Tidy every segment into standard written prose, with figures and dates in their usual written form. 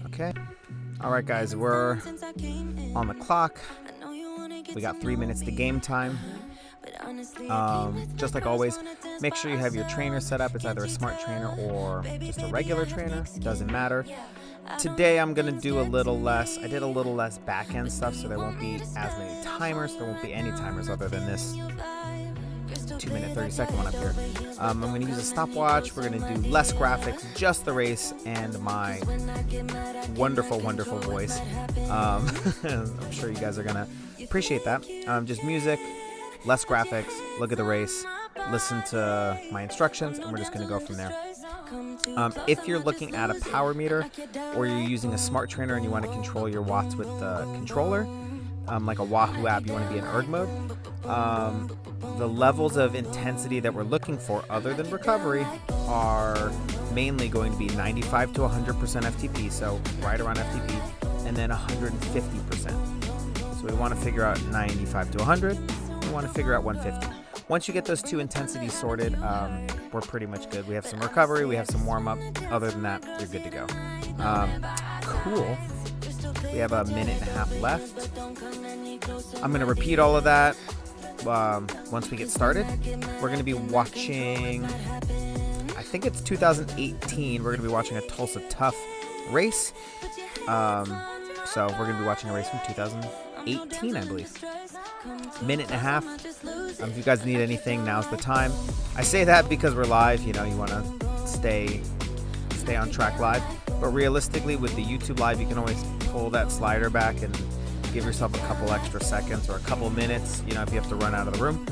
Okay. All right, guys, we're on the clock. We got 3 minutes to game time. Just like always, make sure you have your trainer set up. It's either a smart trainer or just a regular trainer. Doesn't matter. Today I'm going to do a little less. I did a little less back-end stuff, so there won't be as many timers. There won't be any timers other than this 2-minute, 30-second one up here. I'm going to use a stopwatch. We're going to do less graphics, just the race, and my wonderful, wonderful voice. I'm sure you guys are going to appreciate that. Just music, less graphics, look at the race, listen to my instructions, and we're just going to go from there. If you're looking at a power meter or you're using a smart trainer and you want to control your watts with the controller, like a Wahoo app, you want to be in erg mode. The levels of intensity that we're looking for other than recovery are mainly going to be 95 to 100% FTP, so right around FTP, and then 150%. So we want to figure out 95 to 100. We want to figure out 150. Once you get those two intensities sorted, we're pretty much good. We have some recovery, we have some warm-up. Other than that, you're good to go. Cool. We have a minute and a half left. I'm going to repeat all of that once we get started. We're going to be watching, I think it's 2018. We're going to be watching a Tulsa Tough race. So we're going to be watching a race from 2018, I believe. Minute and a half. If you guys need anything, now's the time. I say that because we're live. You know, you want to stay on track live. But realistically, with the YouTube live, you can always pull that slider back and give yourself a couple extra seconds or a couple minutes, you know, if you have to run out of the room.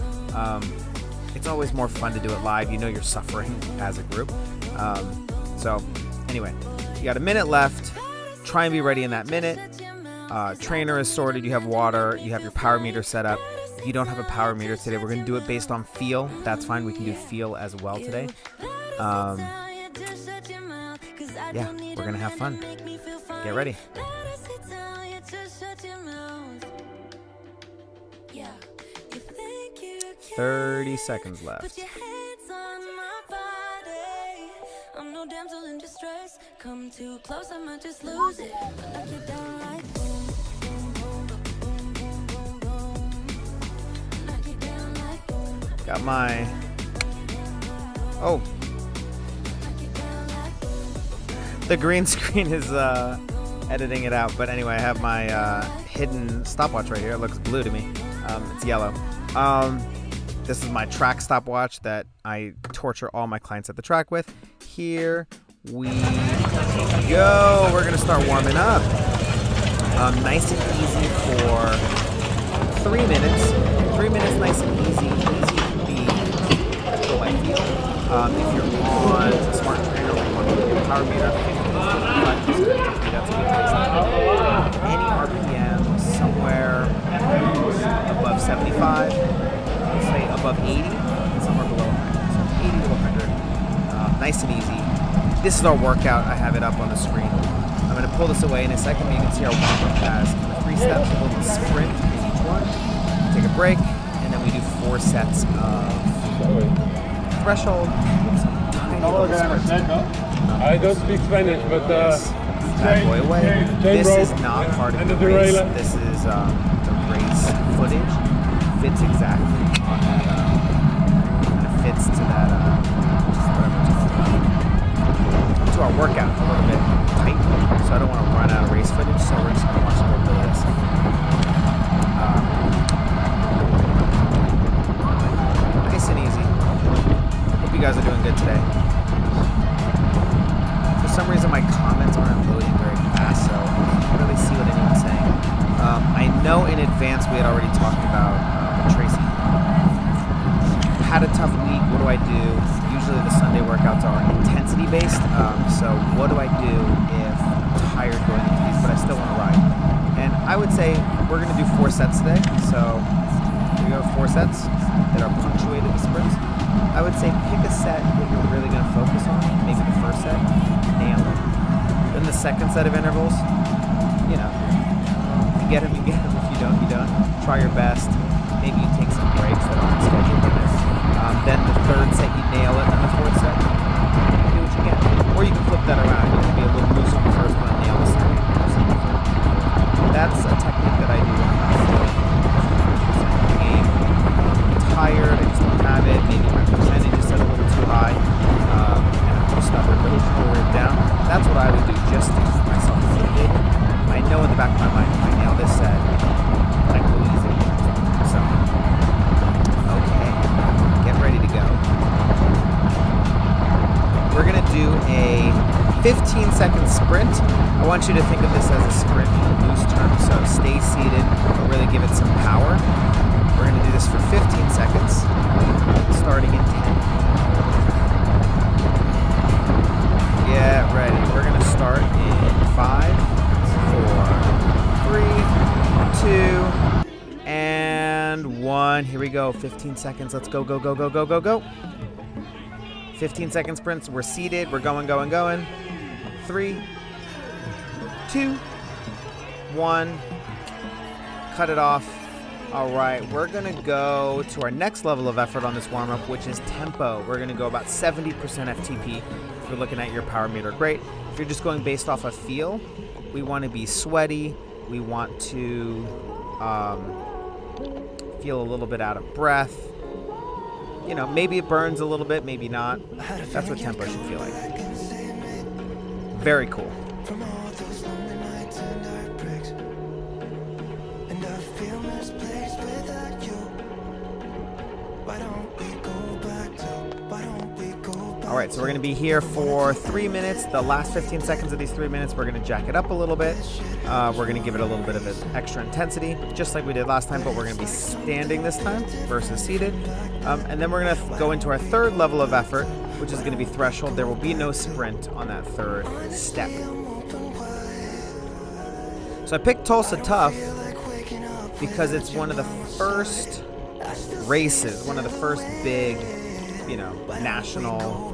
It's always more fun to do it live. You know you're suffering as a group. So anyway, you got a minute left. Try and be ready in that minute. Trainer is sorted. You have water. You have your power meter set up. If you don't have a power meter today, we're going to do it based on feel. That's fine. We can do feel as well today. Yeah, we're going to have fun. Get ready. 30 seconds left. I'm no damsel in distress. Come too close, I might just lose it. Knock you down like boom, boom, boom, boom, boom, boom. Knock you down like boom. Got my. Oh. The green screen is editing it out, but anyway, I have my hidden stopwatch right here. It looks blue to me. It's yellow. This is my track stopwatch that I torture all my clients at the track with. Here we go. We're gonna start warming up. Nice and easy for 3 minutes. 3 minutes, nice and easy. Easy can be how I feel. If you're on a smart trainer or you want to do your power meter, 50 to 55%. That's a good place. Any RPM somewhere above 75. Let's say above 80 and somewhere below 100. So 80 to 100. Nice and easy. This is our workout. I have it up on the screen. I'm going to pull this away in a second, but you can see our warm-up has 3 steps, a little sprint in each one. Take a break, and then we do 4 sets of threshold with some tiny little sprints. I don't speak Spanish, but bad boy away. This is not part of the race. This is the race footage. Fits exactly on that. It fits to that. To our workout a little bit tight, so I don't want to run out of race footage. So we're just going to watch a little bit of this. Nice and easy. Hope you guys are doing good today. For some reason, my comments aren't loading very fast, so I can't really see what anyone's saying. I know in advance we had already talked about Tracy. Had a tough week. What do I do? Usually the Sunday workouts are intensity based. So what do I do if I'm tired going into these, but I still want to ride? And I would say we're going to do 4 sets today. So we go 4 sets that are punctuated with sprints. I would say pick a set that you're really going to focus on. Maybe the first set, nail it. Then the second set of intervals, you know, if you get them, you get them. If you don't, you don't. Try your best. Maybe you take some breaks that aren't scheduled in this. Then the third set, you nail it. And the fourth set, you do what you can. Or you can flip that around. You can be a little looser 15-second sprint. I want you to think of this as a sprint in loose terms, so stay seated, but really give it some power. We're going to do this for 15 seconds, starting in 10. Get ready. We're going to start in 5, 4, 3, 2, and 1. Here we go. 15 seconds. Let's go, go, go, go, go, go, go. 15-second sprints. We're seated. We're going, going, going. 3, 2, 1. Cut it off. All right, we're going to go to our next level of effort on this warm-up, which is tempo. We're going to go about 70% FTP. If you're looking at your power meter, great. If you're just going based off of feel, we want to be sweaty. We want to feel a little bit out of breath. You know, maybe it burns a little bit, maybe not. That's what tempo should feel like. Very cool. All right, so we're going to be here for 3 minutes. The last 15 seconds of these 3 minutes, we're going to jack it up a little bit. We're going to give it a little bit of an extra intensity, just like we did last time, but we're going to be standing this time versus seated. And then we're going to go into our third level of effort, which is going to be threshold. There will be no sprint on that third step. So I picked Tulsa Tough because it's one of the first races, one of the first big, you know, national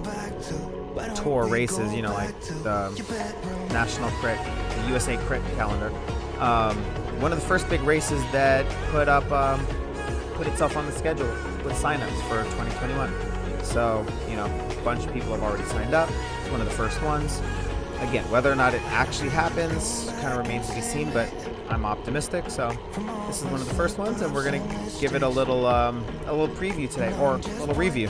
tour races, you know, like the National Crit, the USA Crit calendar. One of the first big races that put itself on the schedule with signups for 2021. So, you know, a bunch of people have already signed up. It's one of the first ones. Again, whether or not it actually happens kind of remains to be seen, but I'm optimistic. So this is one of the first ones, and we're going to give it a little preview today, or a little review.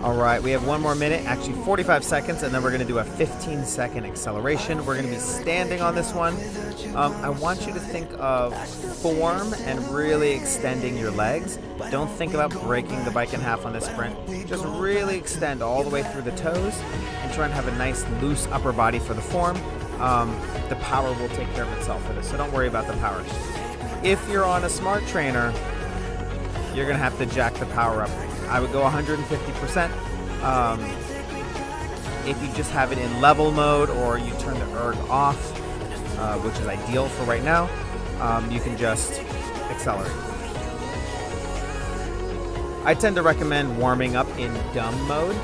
All right, we have 1 more minute, actually 45 seconds, and then we're going to do a 15-second acceleration. We're going to be standing on this one. I want you to think of form and really extending your legs. Don't think about breaking the bike in half on this sprint. Just really extend all the way through the toes and try and have a nice loose upper body for the form. The power will take care of itself for this, so don't worry about the power. If you're on a smart trainer, you're going to have to jack the power up. I would go 150%. If you just have it in level mode or you turn the erg off, which is ideal for right now, you can just accelerate. I tend to recommend warming up in dumb mode.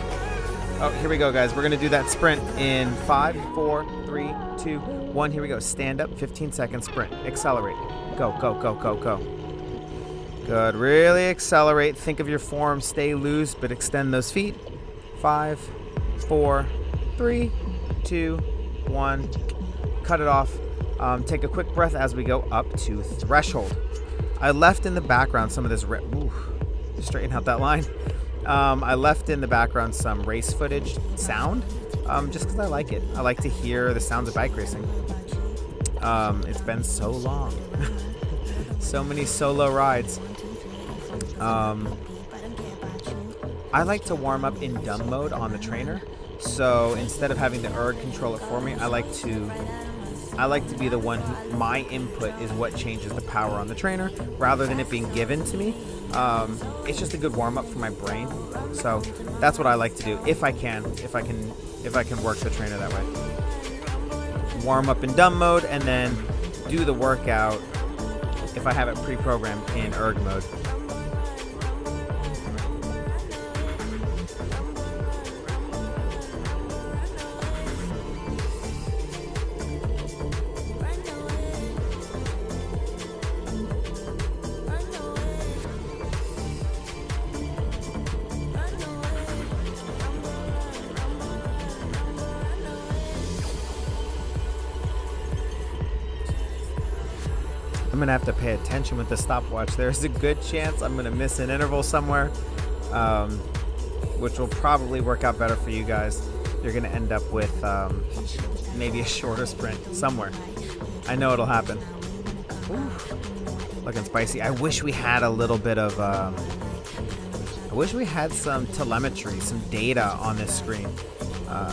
Oh, here we go, guys. We're going to do that sprint in 5, 4, 3, 2, 1. Here we go. Stand up, 15-second sprint. Accelerate. Go, go, go, go, go. Good. Really accelerate. Think of your form. Stay loose, but extend those feet. 5, 4, 3, 2, 1. Cut it off. Take a quick breath as we go up to threshold. I left in the background some of this. Straighten out that line. I left in the background some race footage sound, just because I like it. I like to hear the sounds of bike racing. It's been so long. So many solo rides. I like to warm up in dumb mode on the trainer. So instead of having the erg control it for me, I like to be the one who, my input is what changes the power on the trainer rather than it being given to me. It's just a good warm up for my brain. So that's what I like to do if I can work the trainer that way. Warm up in dumb mode and then do the workout if I have it pre-programmed in erg mode. I'm going to have to pay attention with the stopwatch. There's a good chance I'm going to miss an interval somewhere, which will probably work out better for you guys. You're going to end up with maybe a shorter sprint somewhere. I know it'll happen. Ooh, looking spicy. I wish we had a little bit of... I wish we had some telemetry, some data on this screen.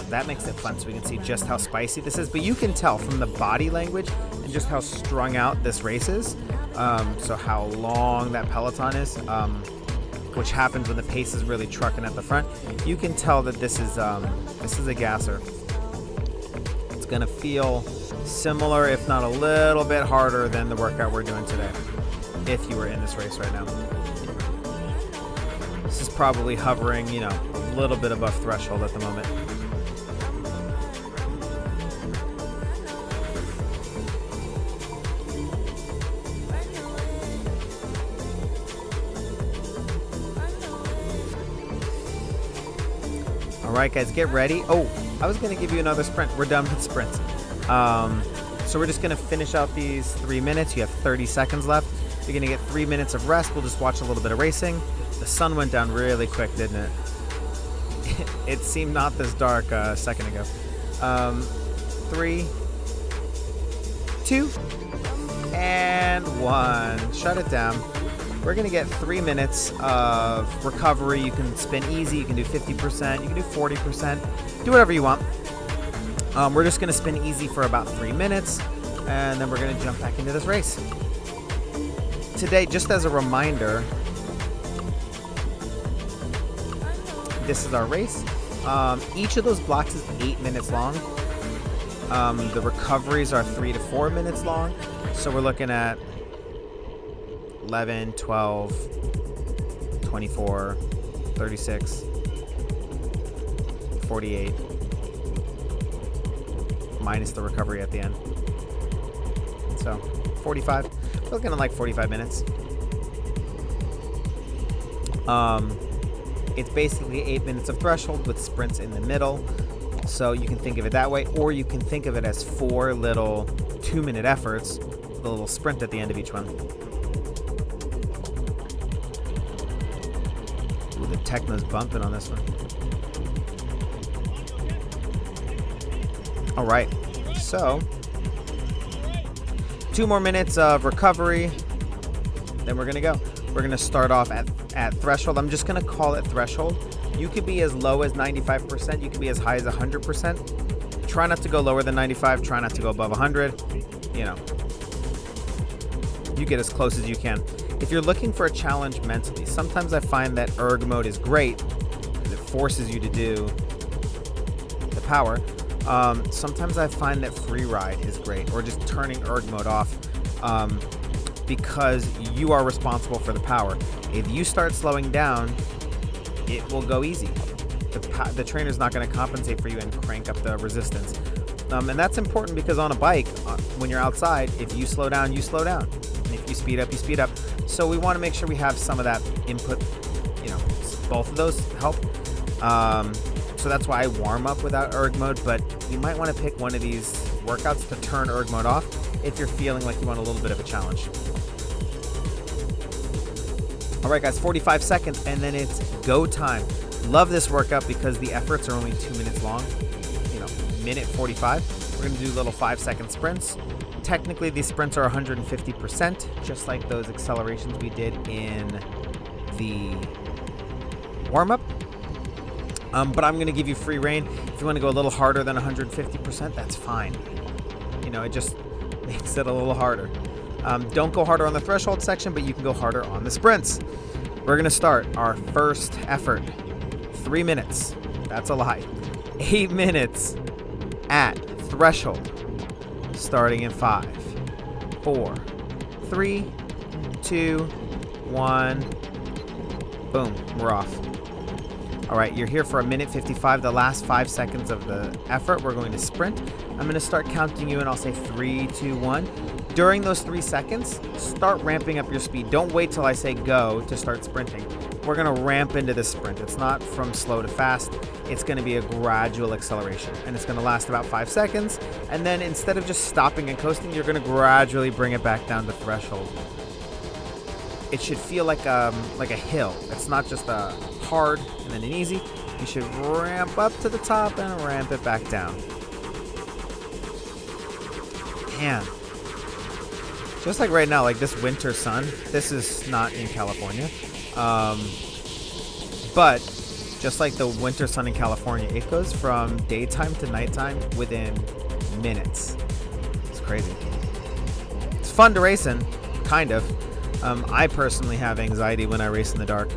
That makes it fun so we can see just how spicy this is. But you can tell from the body language and just how strung out this race is. So how long that peloton is, which happens when the pace is really trucking at the front. You can tell that this is a gasser. It's gonna feel similar, if not a little bit harder than the workout we're doing today, if you were in this race right now. This is probably hovering, you know, a little bit above threshold at the moment. All right, guys, get ready. Oh, I was going to give you another sprint. We're done with sprints. So we're just going to finish out these 3 minutes. You have 30 seconds left. You're going to get 3 minutes of rest. We'll just watch a little bit of racing. The sun went down really quick, didn't it? It seemed not this dark a second ago. 3, 2, and 1. Shut it down. We're going to get 3 minutes of recovery. You can spin easy. You can do 50%. You can do 40%. Do whatever you want. We're just going to spin easy for about 3 minutes, and then we're going to jump back into this race. Today, just as a reminder, this is our race. Each of those blocks is 8 minutes long. The recoveries are 3 to 4 minutes long. So we're looking at 11, 12, 24, 36, 48, minus the recovery at the end. So 45. We're looking at like 45 minutes. It's basically 8 minutes of threshold with sprints in the middle. So you can think of it that way, or you can think of it as 4 little 2-minute efforts with a little sprint at the end of each one. Ooh, the techno's bumping on this one. All right, so 2 more minutes of recovery, then we're gonna go. We're gonna start off at threshold. I'm just gonna call it threshold. You could be as low as 95%. You could be as high as 100%. Try not to go lower than 95. Try not to go above 100. You know, you get as close as you can. If you're looking for a challenge mentally, sometimes I find that erg mode is great because it forces you to do the power. Sometimes I find that free ride is great, or just turning erg mode off, because you are responsible for the power. If you start slowing down, it will go easy. The trainer's not going to compensate for you and crank up the resistance. And that's important because on a bike, when you're outside, if you slow down, you slow down. And if you speed up, you speed up. So we want to make sure we have some of that input, you know, both of those help. So that's why I warm up without erg mode, but you might want to pick one of these workouts to turn erg mode off if you're feeling like you want a little bit of a challenge. All right, guys, 45 seconds, and then it's go time. Love this workout because the efforts are only 2 minutes long, you know, minute 45. We're going to do little 5-second sprints. Technically, these sprints are 150%, just like those accelerations we did in the warm-up. But I'm going to give you free rein. If you want to go a little harder than 150%, that's fine. You know, it just makes it a little harder. Don't go harder on the threshold section, but you can go harder on the sprints. We're going to start our first effort. 3 minutes. That's a lie. 8 minutes at threshold. Starting in 5, 4, 3, 2, 1. Boom. We're off. All right, you're here for a minute 55, the last 5 seconds of the effort. We're going to sprint. I'm going to start counting you, and I'll say 3, 2, 1. During those 3 seconds, start ramping up your speed. Don't wait till I say go to start sprinting. We're going to ramp into this sprint. It's not from slow to fast. It's going to be a gradual acceleration, and it's going to last about 5 seconds. And then instead of just stopping and coasting, you're going to gradually bring it back down to threshold. It should feel like a hill. It's not just a hard and then an easy. You should ramp up to the top and ramp it back down. Man. Just like right now, like this winter sun, this is not in California. But just like the winter sun in California, it goes from daytime to nighttime within minutes. It's crazy. It's fun to race in, kind of. I personally have anxiety when I race in the dark.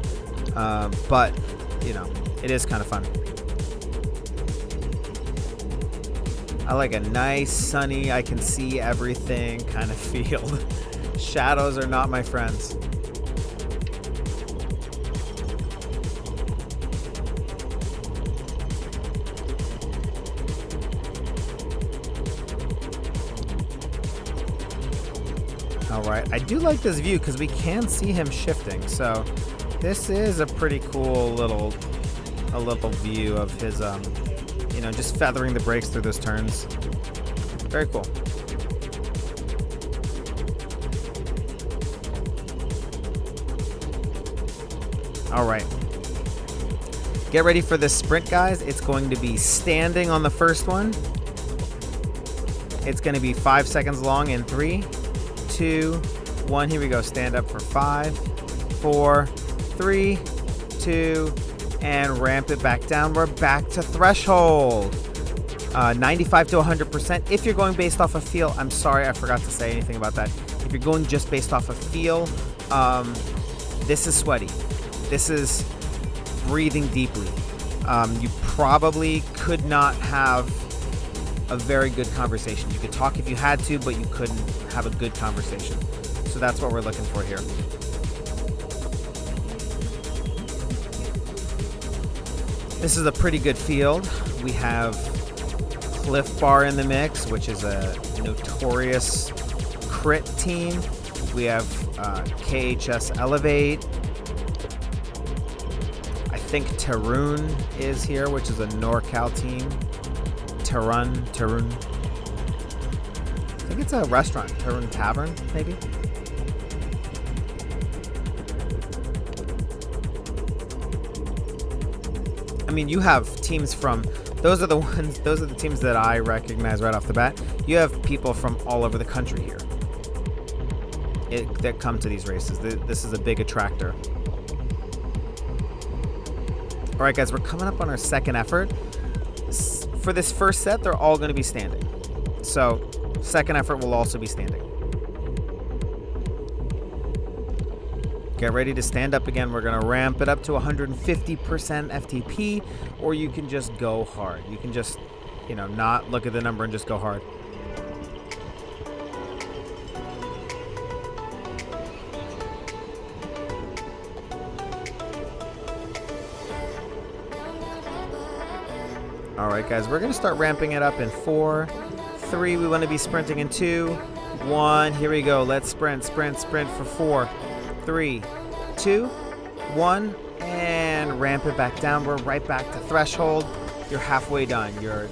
But, you know, it is kind of fun. I like a nice, sunny, I can see everything kind of field. Shadows are not my friends. Alright, I do like this view because we can see him shifting, so this is a pretty cool little view of his, you know, just feathering the brakes through those turns. Very cool. Alright. Get ready for this sprint, guys. It's going to be standing on the first one. It's going to be 5 seconds long in 3, 2, 1. Here we go. Stand up for 5, 4, 3, 2, and ramp it back down. We're back to threshold. 95 to 100%. If you're going based off of feel, I'm sorry, I forgot to say anything about that. If you're going just based off of feel, this is sweaty. This is breathing deeply. You probably could not have a very good conversation. You could talk if you had to, but you couldn't have a good conversation. So that's what we're looking for here. This is a pretty good field. We have Cliff Bar in the mix, which is a notorious crit team. We have KHS Elevate. I think Tarun is here, which is a NorCal team. Tarun. I think it's a restaurant, Tarun Tavern, maybe. I mean, you have teams from, those are the teams that I recognize right off the bat. You have people from all over the country here that come to these races. This is a big attractor. All right, guys, we're coming up on our second effort. For this first set, they're all going to be standing. So, second effort will also be standing. Get ready to stand up again. We're going to ramp it up to 150% FTP, or you can just go hard. You can just, you know, not look at the number and just go hard. All right, guys, we're going to start ramping it up in 4, 3. We want to be sprinting in 2, 1. Here we go. Let's sprint for 4, 3, 2, 1, and ramp it back down. We're right back to threshold. You're halfway done. You're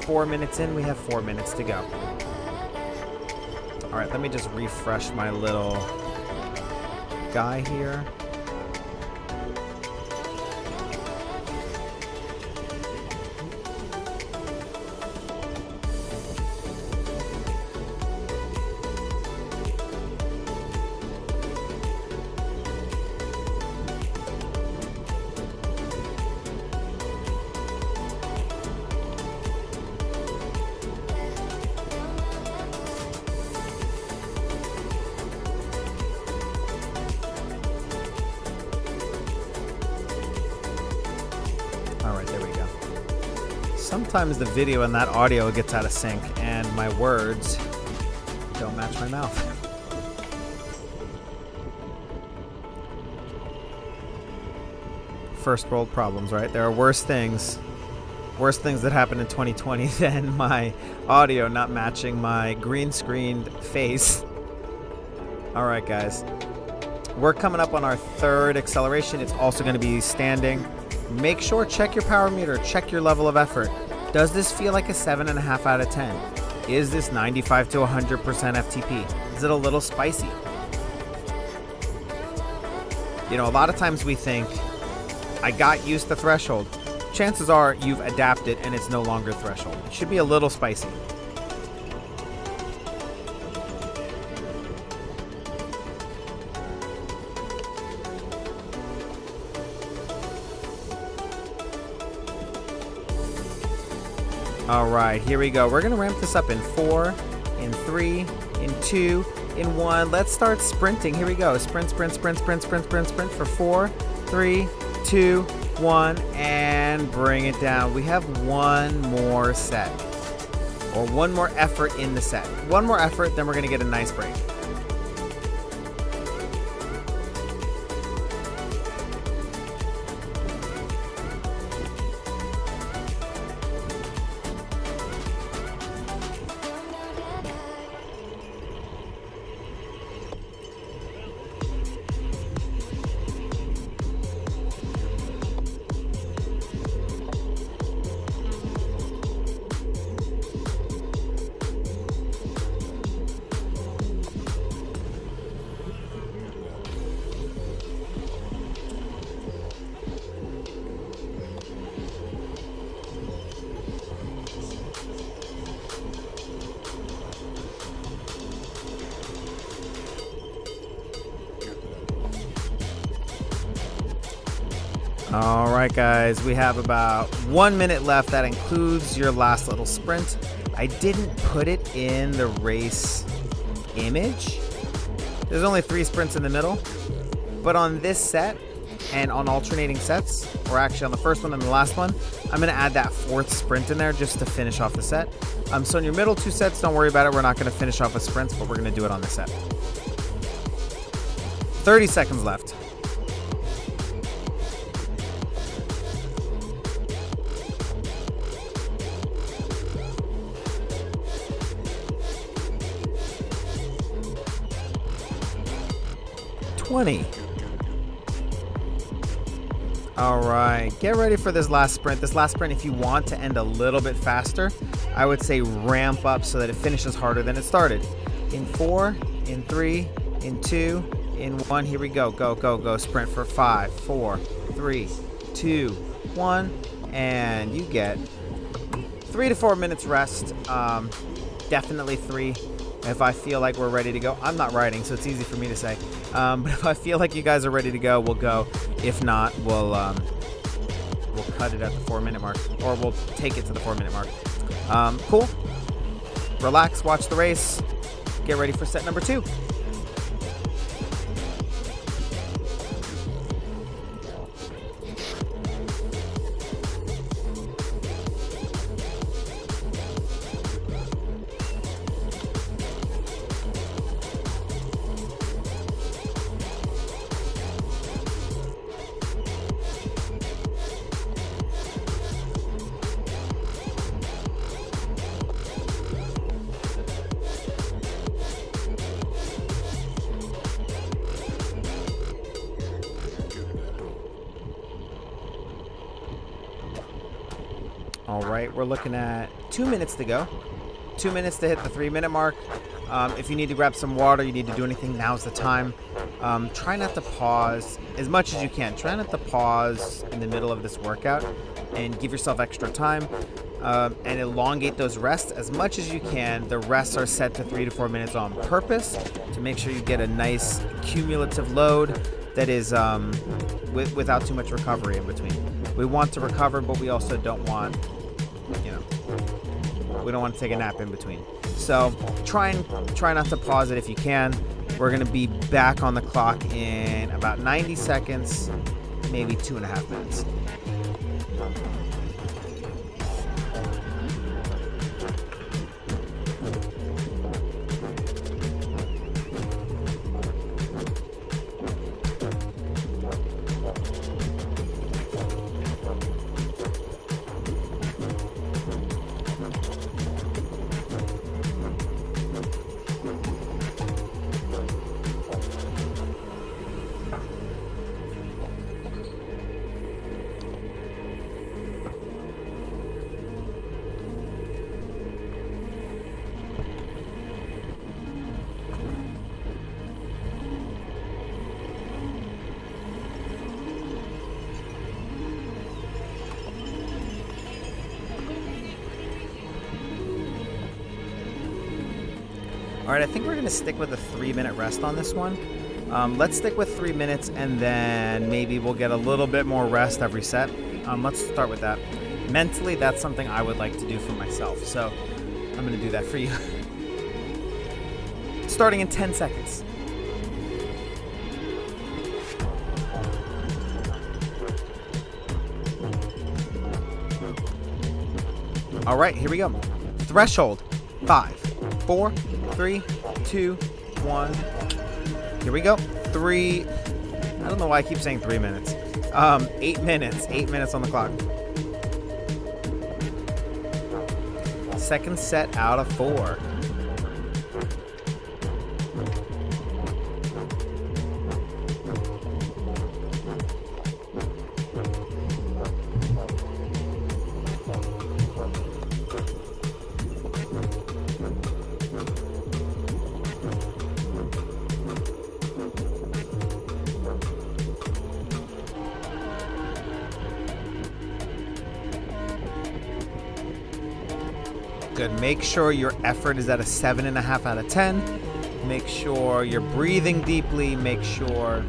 4 minutes in. We have 4 minutes to go. All right, let me just refresh my little guy here. Sometimes the video and that audio gets out of sync and my words don't match my mouth. First world problems, right? There are worse things that happened in 2020 than my audio not matching my green screened face All right, guys. We're coming up on our third acceleration. It's also going to be standing. Make sure, check your power meter, check your level of effort. Does this feel like a 7.5 out of 10? Is this 95 to 100% FTP? Is it a little spicy? You know, a lot of times we think, I got used to threshold. Chances are you've adapted and it's no longer threshold. It should be a little spicy. All right, here we go. We're gonna ramp this up in 4, in 3, in 2, in 1. Let's start sprinting. Here we go. Sprint, sprint, sprint, sprint, sprint, sprint, sprint for 4, 3, 2, 1, and bring it down. We have one more set, or one more effort in the set. One more effort, then we're gonna get a nice break. All right, guys, we have about 1 minute left. That includes your last little sprint. I didn't put it in the race image. There's only 3 sprints in the middle, but on this set and on alternating sets, or actually on the first one and the last one, I'm gonna add that 4th sprint in there just to finish off the set. So in your middle 2 sets, don't worry about it. We're not gonna finish off with sprints, but we're gonna do it on the set. 30 seconds left. All right, get ready for this last sprint. This last sprint, if you want to end a little bit faster, I would say ramp up so that it finishes harder than it started. In 4, in 3, in 2, in 1, here we go. Go, go, go. Sprint for 5, 4, 3, 2, 1, and you get 3 to 4 minutes rest. Definitely 3. If I feel like we're ready to go, I'm not riding, so it's easy for me to say. But if I feel like you guys are ready to go, we'll go. If not, we'll cut it at the 4-minute mark, or we'll take it to the 4-minute mark. Cool. Relax, watch the race. Get ready for set number 2. All right, we're looking at 2 minutes to go. 2 minutes to hit the 3-minute mark. If you need to grab some water, you need to do anything, now's the time. Try not to pause as much as you can. Try not to pause in the middle of this workout and give yourself extra time and elongate those rests as much as you can. The rests are set to 3 to 4 minutes on purpose to make sure you get a nice cumulative load that is without too much recovery in between. We want to recover, but we also don't want, we don't want to take a nap in between. So try not to pause it if you can. We're going to be back on the clock in about 90 seconds, maybe 2.5 minutes. All right, I think we're going to stick with a 3-minute rest on this one. Let's stick with 3 minutes, and then maybe we'll get a little bit more rest every set. Let's start with that. Mentally, that's something I would like to do for myself, so I'm going to do that for you. Starting in 10 seconds. All right, here we go. Threshold. 5, 4, 3, 2, 1. Here we go. 3. I don't know why I keep saying 3 minutes. 8 minutes. 8 minutes on the clock. Second set out of 4. Good. Make sure your effort is at a 7.5 out of 10. Make sure you're breathing deeply. Make sure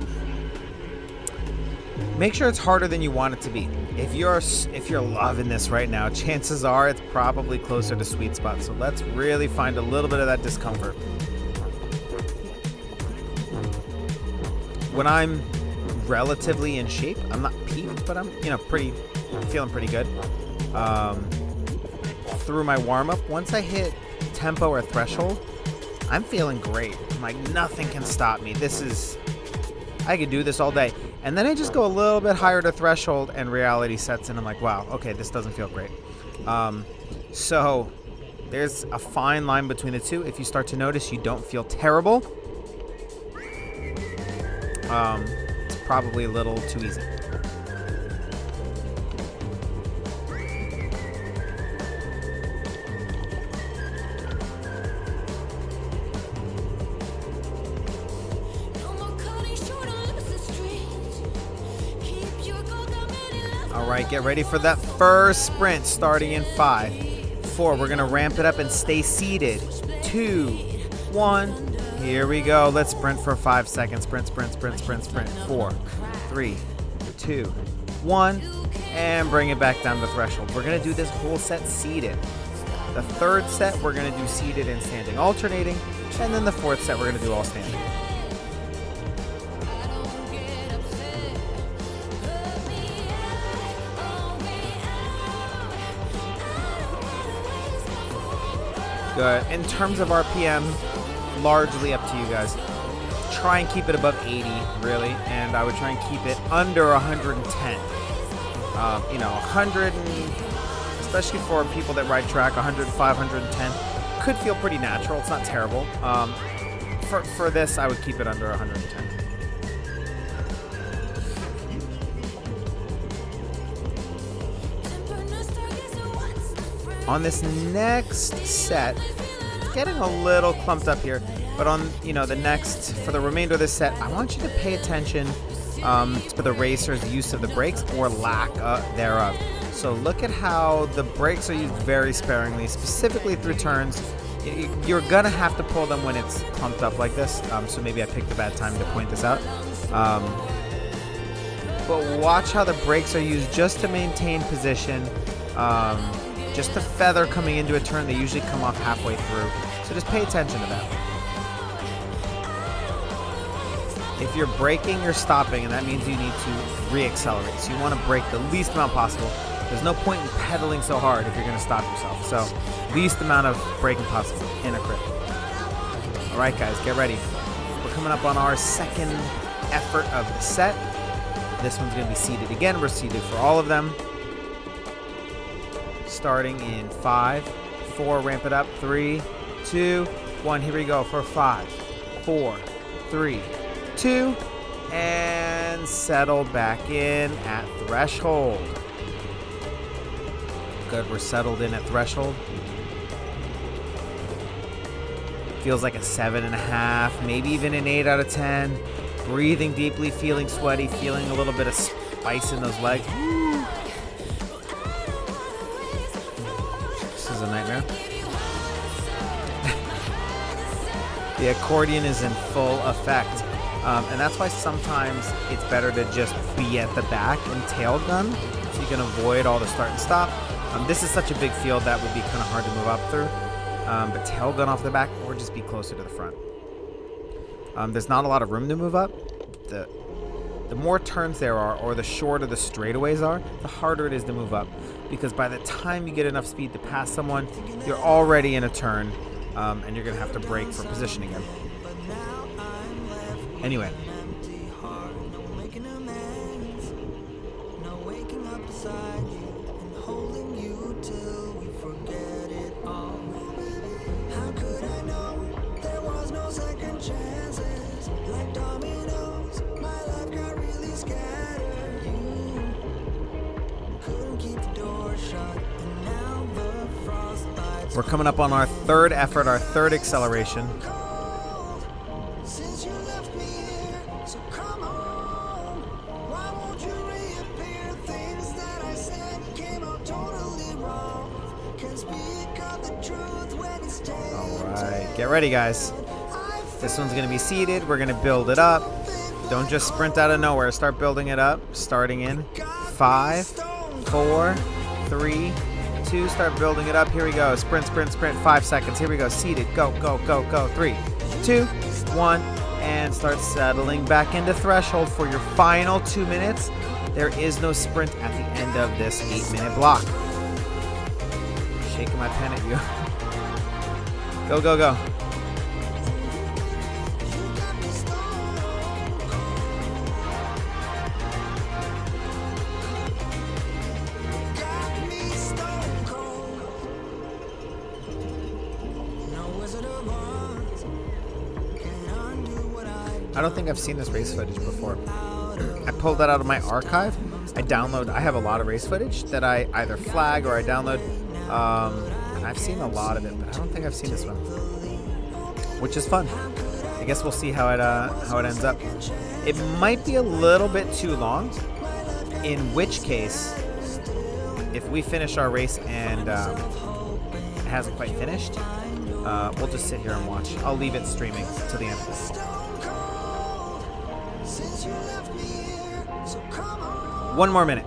it's harder than you want it to be. If you're loving this right now, chances are it's probably closer to sweet spot. So let's really find a little bit of that discomfort. When I'm relatively in shape, I'm not peaked, but I'm feeling pretty good. Through my warm-up, once I hit tempo or threshold, I'm feeling great. I'm like, nothing can stop me. I could do this all day. And then I just go a little bit higher to threshold and reality sets in. I'm like, wow, okay, this doesn't feel great. So there's a fine line between the two. If you start to notice you don't feel terrible, it's probably a little too easy. All right, get ready for that first sprint starting in 5, 4. We're going to ramp it up and stay seated. 2, 1. Here we go. Let's sprint for 5 seconds. Sprint, sprint, sprint, sprint, sprint. 4, 3, 2, 1. And bring it back down to threshold. We're going to do this whole set seated. The third set, we're going to do seated and standing alternating. And then the fourth set, we're going to do all standing. Good. In terms of RPM, largely up to you guys. Try and keep it above 80, really, and I would try and keep it under 110. 100, especially for people that ride track, 105, 110 could feel pretty natural. It's not terrible. For this, I would keep it under 110. On this next set, it's getting a little clumped up here, but on for the remainder of this set, I want you to pay attention to the racer's use of the brakes or lack thereof. So look at how the brakes are used very sparingly, specifically through turns. You're gonna have to pull them when it's clumped up like this. So maybe I picked a bad time to point this out. But watch how the brakes are used just to maintain position. Just a feather coming into a turn, they usually come off halfway through. So just pay attention to that. If you're braking, you're stopping, and that means you need to re-accelerate. So you want to brake the least amount possible. There's no point in pedaling so hard if you're going to stop yourself. So least amount of braking possible in a crit. All right, guys, get ready. We're coming up on our second effort of the set. This one's going to be seated again. We're seated for all of them. Starting in 5, 4, ramp it up, 3, 2, 1. Here we go for 5, 4, 3, 2, and settle back in at threshold. Good, we're settled in at threshold. Feels like a 7.5, maybe even an 8 out of 10. Breathing deeply, feeling sweaty, feeling a little bit of spice in those legs. This is a nightmare. The accordion is in full effect. And that's why sometimes it's better to just be at the back and tail gun so you can avoid all the start and stop. This is such a big field that would be kind of hard to move up through. But tail gun off the back or just be closer to the front. There's not a lot of room to move up. The more turns there are, or the shorter the straightaways are, the harder it is to move up. Because by the time you get enough speed to pass someone, you're already in a turn, and you're going to have to brake for position again. Anyway. We're coming up on our third effort, our third acceleration. Alright, get ready guys. This one's going to be seated. We're going to build it up. Don't just sprint out of nowhere. Start building it up. Starting in 5, 4, 3, 2. Start building it up. Here we go. Sprint, sprint, sprint. 5 seconds. Here we go. Seated. Go, go, go, go. 3, 2, 1. And start settling back into threshold for your final 2 minutes. There is no sprint at the end of this 8-minute block. Shaking my pen at you. Go, go, go. I don't think I've seen this race footage before. I pulled that out of my archive. I have a lot of race footage that I either flag or I download. And I've seen a lot of it, but I don't think I've seen this one, which is fun. I guess we'll see how it ends up. It might be a little bit too long, in which case, if we finish our race and it hasn't quite finished, we'll just sit here and watch. I'll leave it streaming till the end. 1 more minute.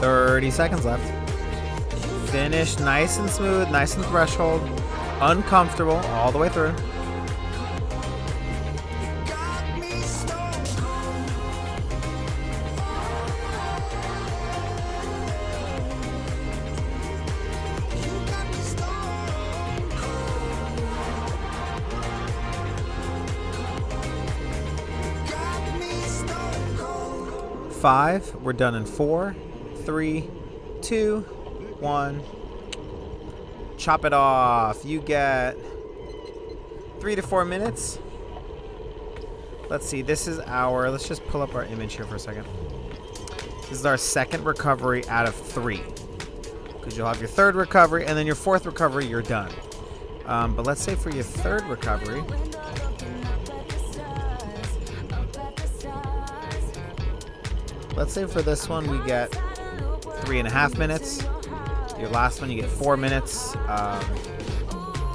$30 seconds left. Finish nice and smooth, nice and threshold, uncomfortable all the way through. Five. We're done in 4, 3, 2, 1. Chop it off. You get 3 to 4 minutes. Let's see. This is let's just pull up our image here for a second. This is our second recovery out of 3. Because you'll have your third recovery and then your fourth recovery, you're done. But let's say for your third recovery, let's say for this one we get 3.5 minutes. Your last one you get 4 minutes.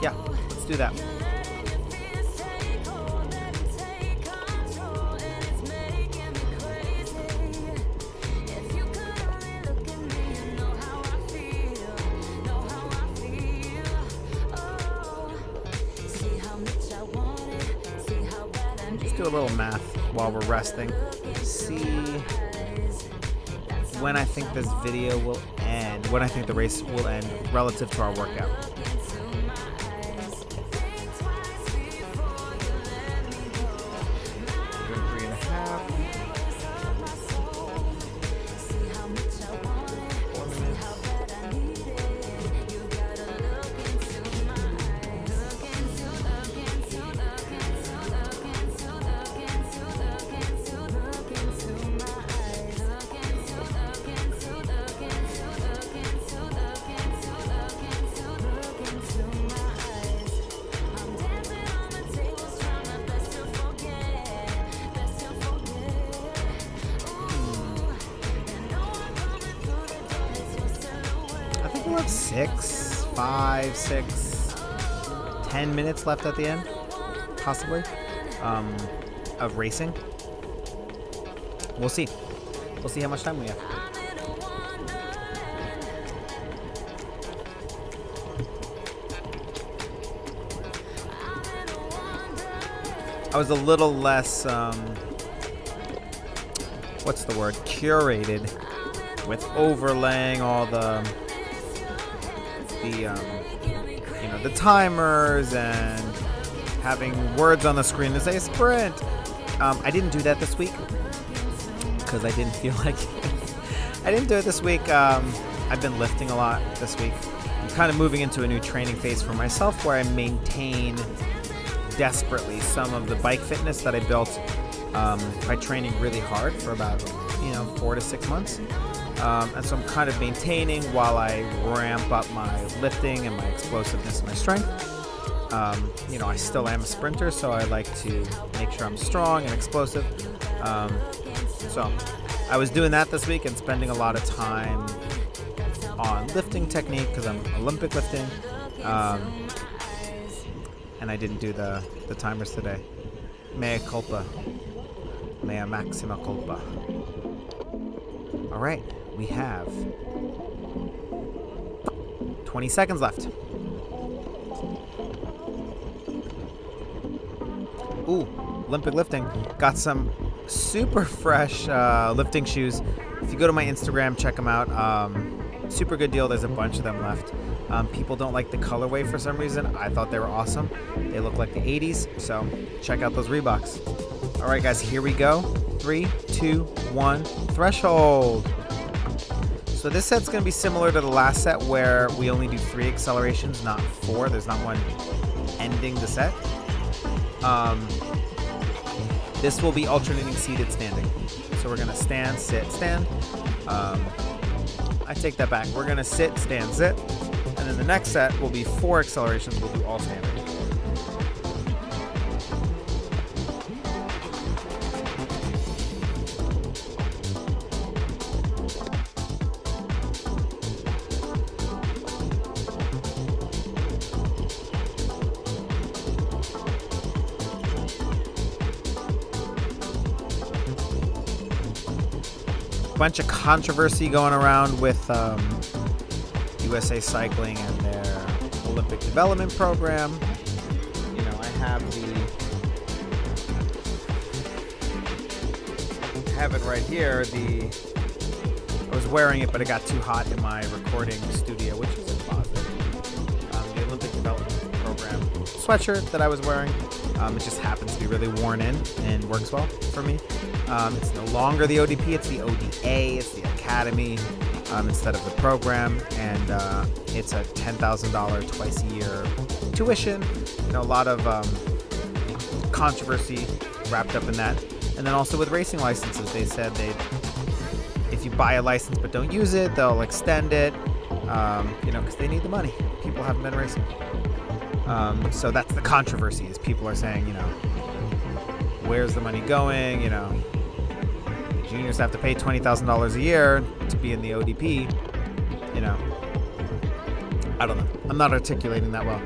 Yeah, let's do that. Let's do a little math while we're resting. See when I think this video will end, when I think the race will end relative to our workout. about 6, 5, 6, 10 minutes left at the end, possibly, of racing. We'll see. We'll see how much time we have. I was a little less, what's the word, curated with overlaying all the timers and having words on the screen to say sprint. I didn't do that this week because I didn't feel like it. I didn't do it this week. I've been lifting a lot this week. I'm kind of moving into a new training phase for myself where I maintain desperately some of the bike fitness that I built by training really hard for about 4 to 6 months. And so I'm kind of maintaining while I ramp up my lifting and my explosiveness and my strength. I still am a sprinter, so I like to make sure I'm strong and explosive. So I was doing that this week and spending a lot of time on lifting technique because I'm Olympic lifting. And I didn't do the timers today. Mea culpa. Mea maxima culpa. All right, we have 20 seconds left. Ooh, Olympic lifting. Got some super fresh lifting shoes. If you go to my Instagram, check them out. Super good deal. There's a bunch of them left. People don't like the colorway for some reason. I thought they were awesome. They look like the 80s, so check out those Reeboks. All right, guys, here we go. 3, 2, 1, threshold. So this set's going to be similar to the last set where we only do 3 accelerations, not 4. There's not one ending the set. This will be alternating seated standing. So we're going to stand, sit, stand. I take that back. We're going to sit, stand, sit. And then the next set will be 4 accelerations. We'll do all standing. Bunch of controversy going around with USA Cycling and their Olympic development program. I have it right here. I was wearing it, but it got too hot in my recording studio, which is a closet. The Olympic development program sweatshirt that I was wearing. It just happens to be really worn in and works well for me. It's no longer the ODP, it's the ODA, it's the Academy instead of the program, and it's a $10,000 twice a year tuition. A lot of controversy wrapped up in that. And then also with racing licenses, they said if you buy a license but don't use it, they'll extend it, because they need the money. People haven't been racing. So that's the controversy, is people are saying, where's the money going? Juniors have to pay $20,000 a year to be in the ODP. I don't know. I'm not articulating that well.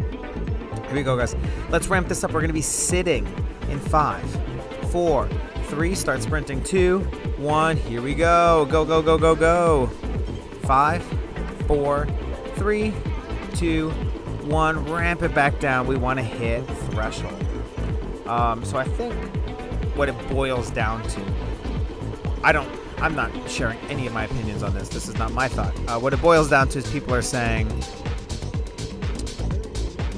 Here we go, guys. Let's ramp this up. We're going to be sitting in 5, 4, 3. Start sprinting. 2, 1. Here we go. Go, go, go, go, go. 5, 4, 3, 2, 1. Ramp it back down. We want to hit threshold. So I think what it boils down to, I'm not sharing any of my opinions on this. This is not my thought. What it boils down to is people are saying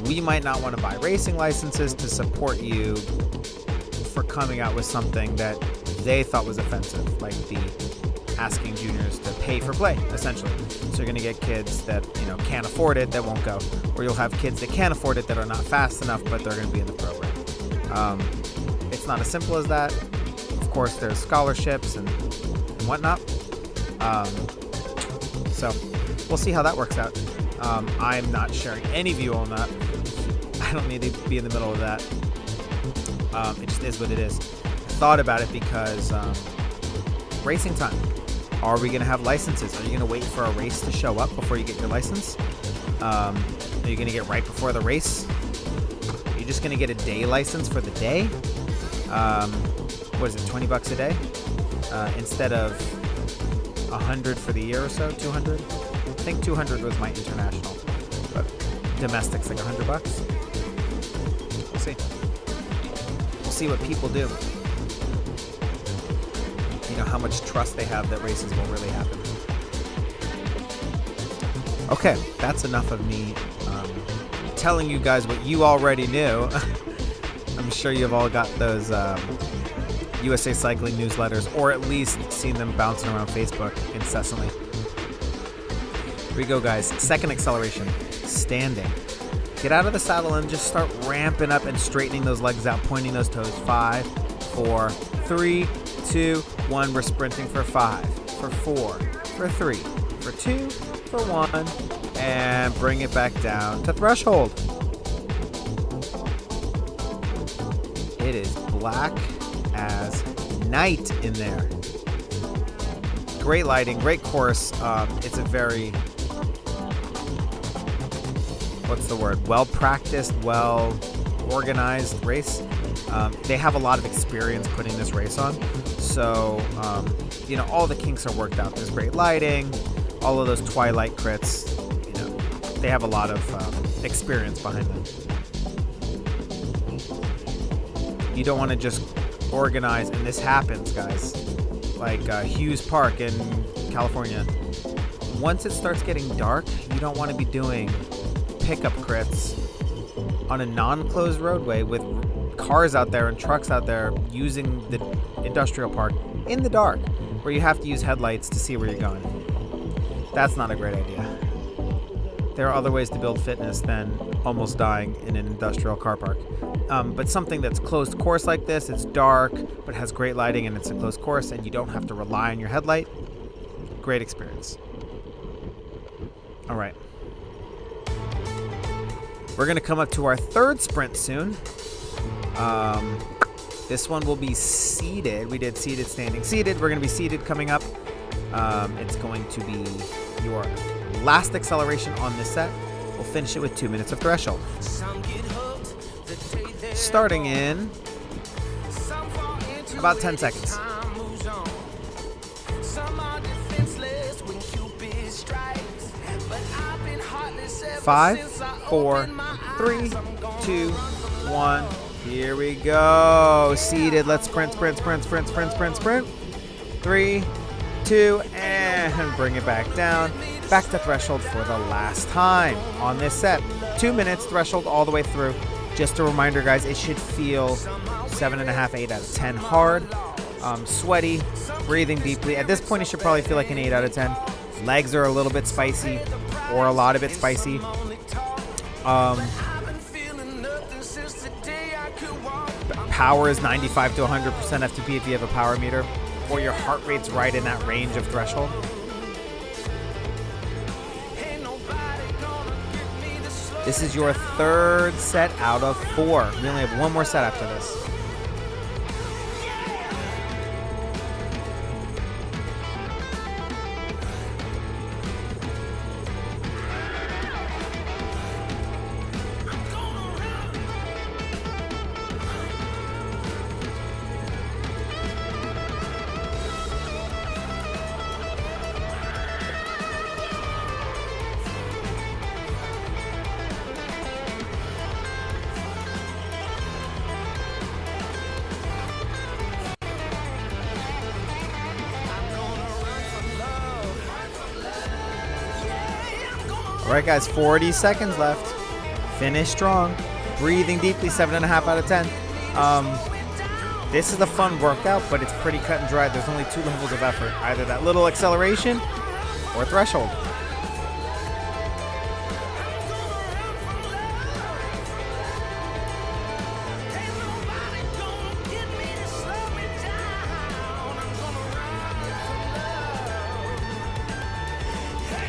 we might not want to buy racing licenses to support you for coming out with something that they thought was offensive, like the asking juniors to pay for play, essentially. So you're going to get kids that can't afford it that won't go, or you'll have kids that can afford it that are not fast enough, but they're going to be in the program. It's not as simple as that. Of course, there's scholarships and whatnot. So we'll see how that works out. I'm not sharing any view on that. I don't need to be in the middle of that. It just is what it is. I thought about it because racing time. Are we going to have licenses? Are you going to wait for a race to show up before you get your license? Are you going to get right before the race? You're just going to get a day license for the day? What is it, 20 bucks a day? Instead of 100 for the year or so, 200? I think 200 was my international, but domestic's like 100 bucks. We'll see. We'll see what people do. You know, how much trust they have that races will really happen. Okay, that's enough of me telling you guys what you already knew. I'm sure you've all got those USA Cycling newsletters, or at least seen them bouncing around Facebook incessantly. Here we go, guys. Second acceleration, standing. Get out of the saddle and just start ramping up and straightening those legs out, pointing those toes. 5, 4, 3, 2, 1. We're sprinting for 5, for 4, for 3, for 2, for 1, and bring it back down to threshold. It is black as night in there. Great lighting, great course. It's a very, what's the word? Well-practiced, well-organized race. They have a lot of experience putting this race on. So, you know, all the kinks are worked out. There's great lighting, all of those twilight crits. You know, they have a lot of experience behind them. You don't want to just organize, and this happens, guys, like Hughes Park in California. Once it starts getting dark, you don't want to be doing pickup crits on a non-closed roadway with cars out there and trucks out there using the industrial park in the dark, where you have to use headlights to see where you're going. That's not a great idea. There are other ways to build fitness than almost dying in an industrial car park. But something that's closed course like this, it's dark, but has great lighting, and it's a closed course, and you don't have to rely on your headlight. Great experience. All right. We're going to come up to our third sprint soon. This one will be seated. We did seated, standing, seated. We're going to be seated coming up. It's going to be your last acceleration on this set. We'll finish it with 2 minutes of threshold. Starting in about 10 seconds. 5, 4, 3, 2, 1. Here we go. Seated. Let's sprint, sprint, sprint, sprint, sprint, sprint, sprint. 3, 2, and bring it back down. Back to threshold for the last time on this set. 2 minutes threshold all the way through. Just a reminder, guys, it should feel 7.5, 8 out of 10 hard, sweaty, breathing deeply. At this point, it should probably feel like an 8 out of 10. Legs are a little bit spicy, or a lot of it spicy. Power is 95 to 100% FTP if you have a power meter, or your heart rate's right in that range of threshold. This is your third set out of 4. We only have one more set after this. All right, guys, 40 seconds left. Finish strong. Breathing deeply, 7.5 out of 10. This is a fun workout, but it's pretty cut and dry. There's only 2 levels of effort. Either that little acceleration or threshold.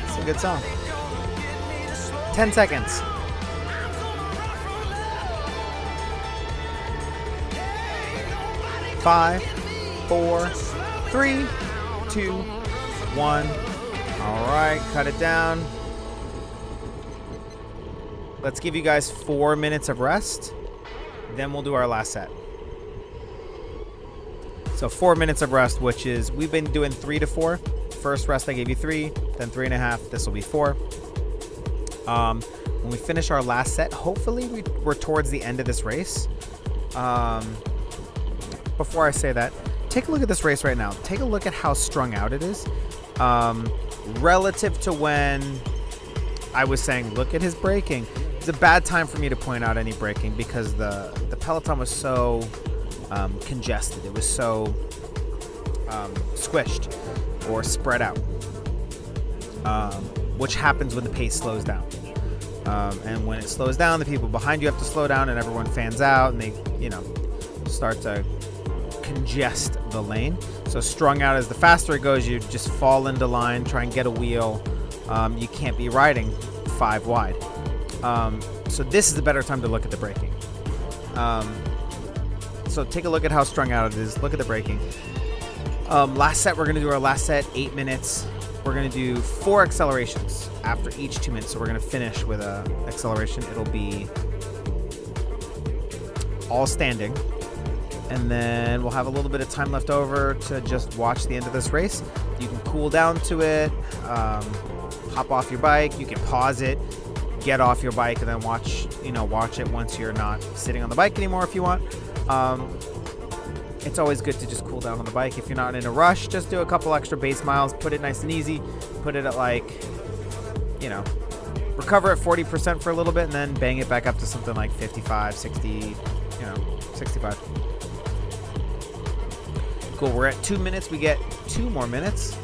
It's a good song. 10 seconds. Five, 4, 3, 2, 1. All right, cut it down. let's give you guys 4 minutes of rest. Then we'll do our last set. So 4 minutes of rest, which is, we've been doing 3 to 4. First rest I gave you 3, then 3.5. This will be 4. When we finish our last set, hopefully we're towards the end of this race. Before I say that, take a look at this race right now. Take a look at how strung out it is. Relative to when I was saying, look at his braking. It's a bad time for me to point out any braking because the peloton was so congested. It was so squished or spread out, which happens when the pace slows down. And when it slows down, the people behind you have to slow down, and everyone fans out, and they, start to congest the lane. So strung out, as the faster it goes, you just fall into line, try and get a wheel. You can't be riding 5 wide. So this is a better time to look at the braking. So take a look at how strung out it is. Look at the braking. Last set, we're going to do our last set, 8 minutes. We're going to do 4 accelerations after each 2 minutes. So we're going to finish with a acceleration. It'll be all standing. And then we'll have a little bit of time left over to just watch the end of this race. You can cool down to it, hop off your bike. You can pause it, get off your bike, and then watch it once you're not sitting on the bike anymore if you want. It's always good to just cool down on the bike. If you're not in a rush, just do a couple extra base miles. Put it nice and easy. Put it at recover at 40% for a little bit, and then bang it back up to something like 55, 60, 65. Cool, we're at 2 minutes. We get 2 more minutes.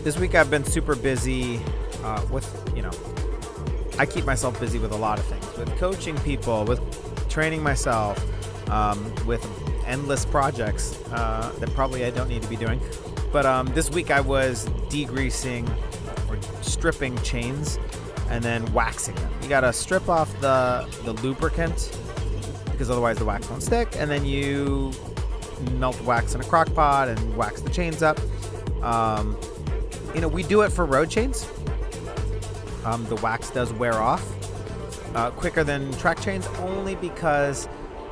This week I've been super busy I keep myself busy with a lot of things. With coaching people, with training myself, with endless projects that probably I don't need to be doing. But this week I was degreasing or stripping chains and then waxing them. You gotta strip off the lubricant because otherwise the wax won't stick, and then you melt wax in a crock pot and wax the chains up. We do it for road chains. The wax does wear off quicker than track chains, only because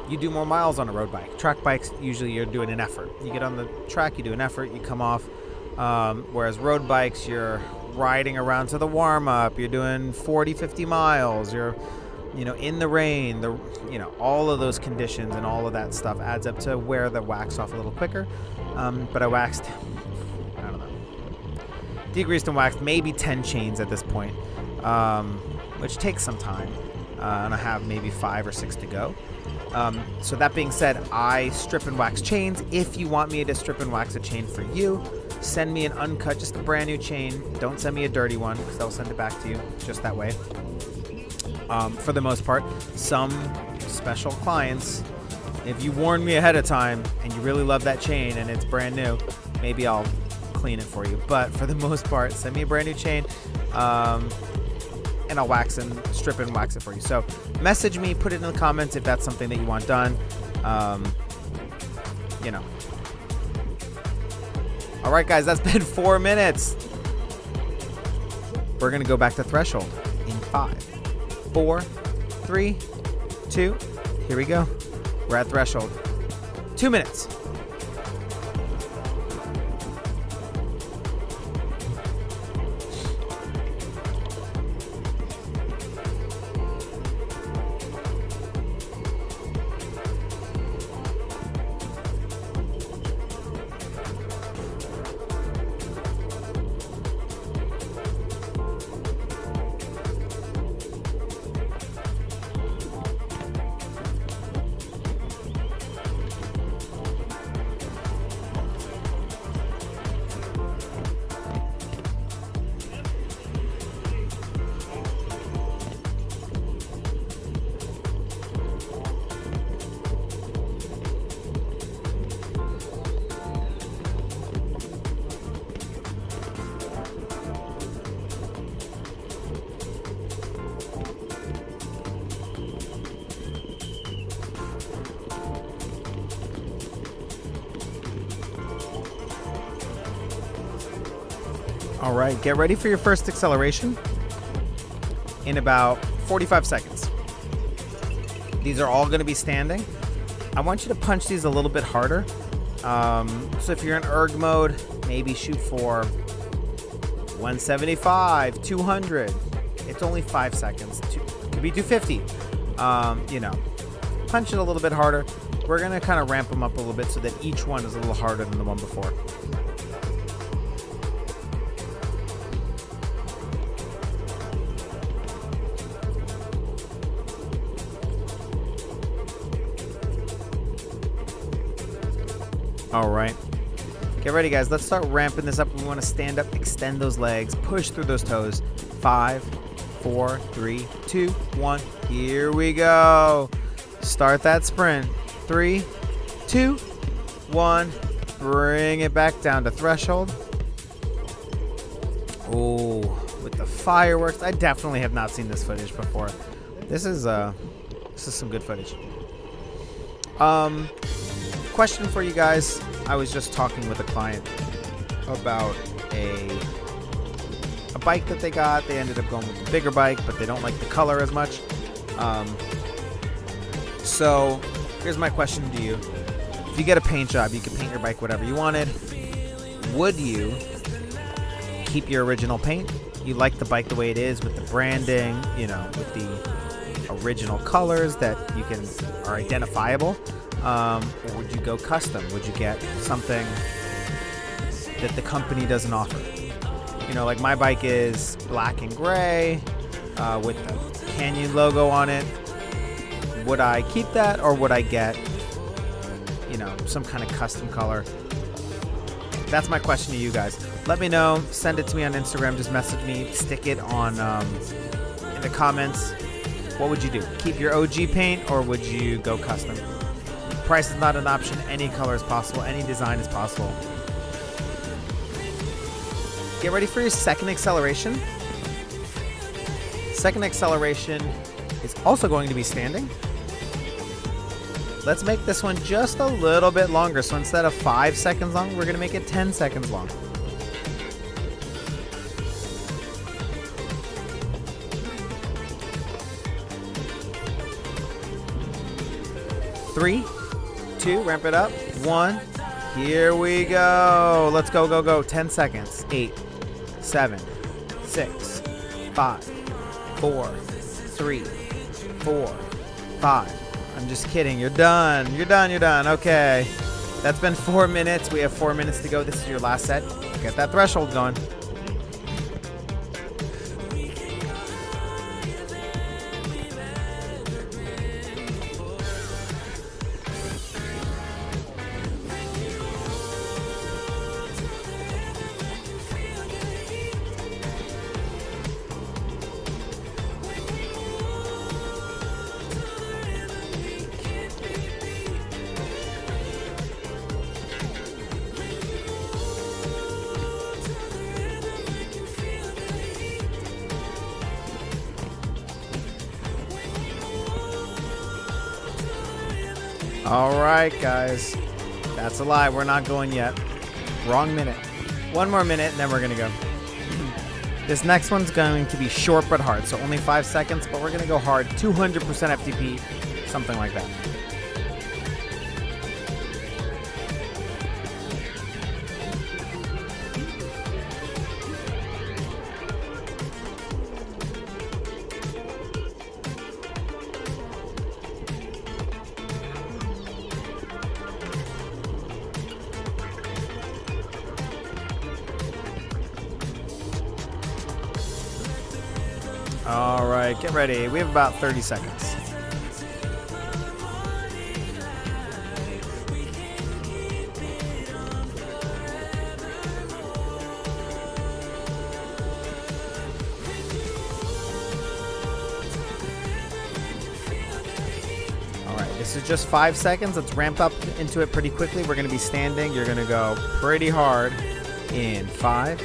you do more miles on a road bike. Track bikes, usually you're doing an effort. You get on the track, you do an effort, you come off. Whereas road bikes, you're riding around to the warm-up, you're doing 40, 50 miles, you're in the rain, all of those conditions and all of that stuff adds up to wear the wax off a little quicker. But I waxed, degreased and waxed maybe 10 chains at this point, which takes some time, and I have maybe 5 or 6 to go. So that being said, I strip and wax chains. If you want me to strip and wax a chain for you, send me an uncut, just a brand new chain. Don't send me a dirty one, because I'll send it back to you just that way. For the most part, some special clients, if you warn me ahead of time and you really love that chain and it's brand new, maybe I'll clean it for you. But for the most part, send me a brand new chain, and I'll wax and strip and wax it for you. So message me, put it in the comments if that's something that you want done. All right, guys, that's been 4 minutes. We're going to go back to threshold in 5, 4, 3, 2. Here we go. We're at threshold. 2 minutes. All right, get ready for your first acceleration in about 45 seconds. These are all going to be standing. I want you to punch these a little bit harder. So if you're in erg mode, maybe shoot for 175, 200. It's only 5 seconds. Could be 250. Punch it a little bit harder. We're going to kind of ramp them up a little bit so that each one is a little harder than the one before. All right. Get ready, guys. Let's start ramping this up. We want to stand up, extend those legs, push through those toes. 5, 4, 3, 2, 1. Here we go. Start that sprint. 3, 2, 1. Bring it back down to threshold. Oh, with the fireworks. I definitely have not seen this footage before. This is some good footage. Question for you guys. I was just talking with a client about a bike that they got. They ended up going with a bigger bike, but they don't like the color as much. So here's my question to you. If you get a paint job, you can paint your bike whatever you wanted. Would you keep your original paint? You like the bike the way it is with the branding, with the original colors that are identifiable? Or would you go custom? Would you get something that the company doesn't offer? Like my bike is black and gray with the Canyon logo on it. Would I keep that, or would I get, some kind of custom color? That's my question to you guys. Let me know. Send it to me on Instagram. Just message me. Stick it on in the comments. What would you do? Keep your OG paint, or would you go custom? Price is not an option. Any color is possible. Any design is possible. Get ready for your second acceleration. Second acceleration is also going to be standing. Let's make this one just a little bit longer. So instead of 5 seconds long, we're going to make it 10 seconds long. Three, 2, ramp it up. 1, here we go. Let's go, go, go. 10 seconds. 8, 7, 6, 5, 4, 3, 4, 5. I'm just kidding. You're done. You're done. You're done. Okay. That's been 4 minutes. We have 4 minutes to go. This is your last set. Get that threshold going. All right, guys. That's a lie. We're not going yet. Wrong minute. 1 more minute, and then we're going to go. This next one's going to be short but hard. So only 5 seconds, but we're going to go hard. 200% FTP, something like that. All right, get ready. We have about 30 seconds. All right, this is just 5 seconds. Let's ramp up into it pretty quickly. We're going to be standing. You're going to go pretty hard in 5,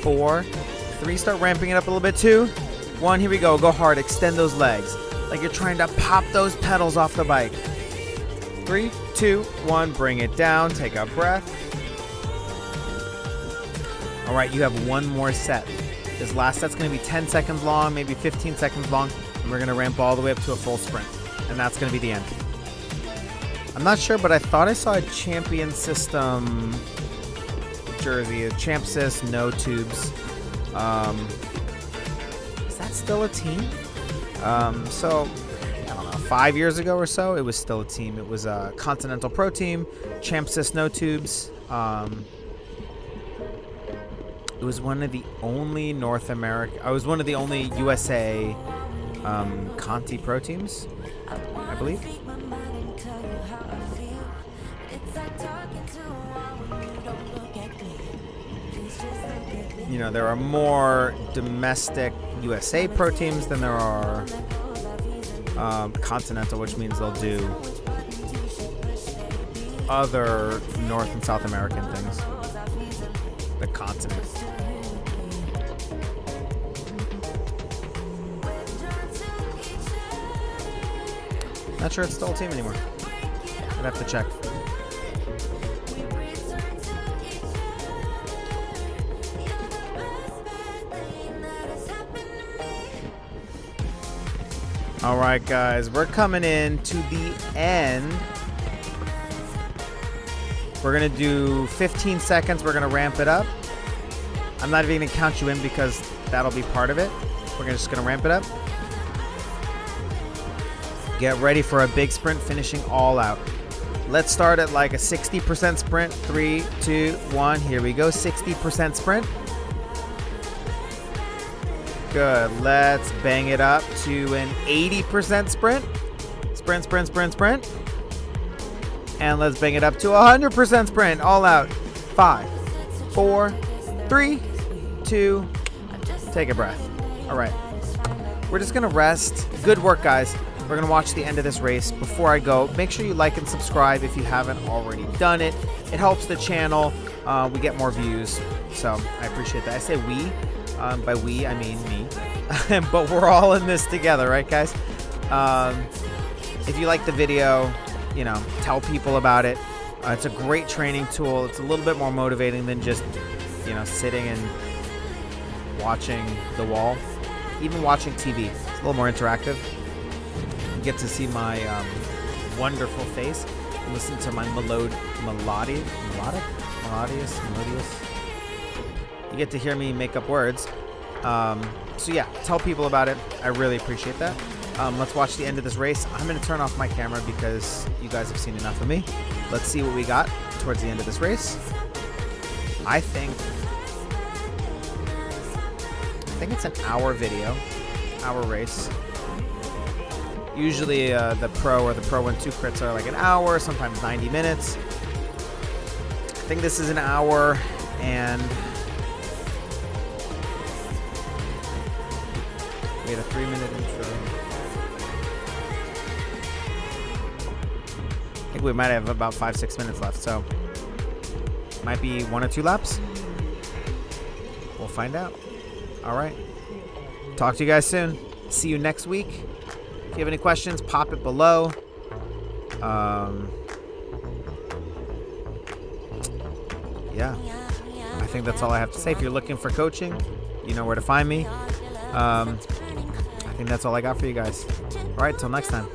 4, 3. Start ramping it up a little bit. 2, 1, here we go. Go hard. Extend those legs like you're trying to pop those pedals off the bike. 3, 2, 1. Bring it down. Take a breath. All right, you have one more set. This last set's going to be 10 seconds long, maybe 15 seconds long, and we're going to ramp all the way up to a full sprint, and that's going to be the end. I'm not sure, but I thought I saw a champion system jersey, a champ sys, no tubes. Is that still a team? So, I don't know, 5 years ago or so, it was still a team. It was a Continental Pro Team, champ sys, no tubes. It was one of the only North America. I was one of the only USA Conti Pro teams, I believe. You know, there are more domestic USA Pro teams than there are Continental, which means they'll do other North and South American things. The continent. Not sure it's still a team anymore. I'd have to check. All right, guys, we're coming in to the end. We're going to do 15 seconds. We're going to ramp it up. I'm not even going to count you in because that'll be part of it. We're just going to ramp it up. Get ready for a big sprint, finishing all out. Let's start at like a 60% sprint. 3, 2, 1. Here we go. 60% sprint. Good. Let's bang it up to an 80% sprint. Sprint, sprint, sprint, sprint. And let's bang it up to a 100% sprint. All out. 5, 4, 3, 2. Take a breath. All right. We're just going to rest. Good work, guys. We're going to watch the end of this race. Before I go, make sure you like and subscribe if you haven't already done it. It helps the channel. We get more views. So I appreciate that. I say we. By we, I mean me. But we're all in this together, right, guys? If you like the video, you know, tell people about it. It's a great training tool. It's a little bit more motivating than just, you know, sitting and watching the wall. Even watching TV. It's a little more interactive. You get to see my wonderful face. Listen to my melodious. You get to hear me make up words. So yeah, tell people about it. I really appreciate that. Let's watch the end of this race. I'm going to turn off my camera because you guys have seen enough of me. Let's see what we got towards the end of this race. I think it's an hour video, hour race. Usually the Pro or the Pro 1-2 crits are like an hour, sometimes 90 minutes. I think this is an hour, and we had a 3-minute intro. I think we might have about 5-6 minutes left, so might be 1 or 2 laps. We'll find out. All right. Talk to you guys soon. See you next week. If you have any questions, pop it below. Yeah, I think that's all I have to say. If you're looking for coaching, you know where to find me. I think that's all I got for you guys. All right, till next time.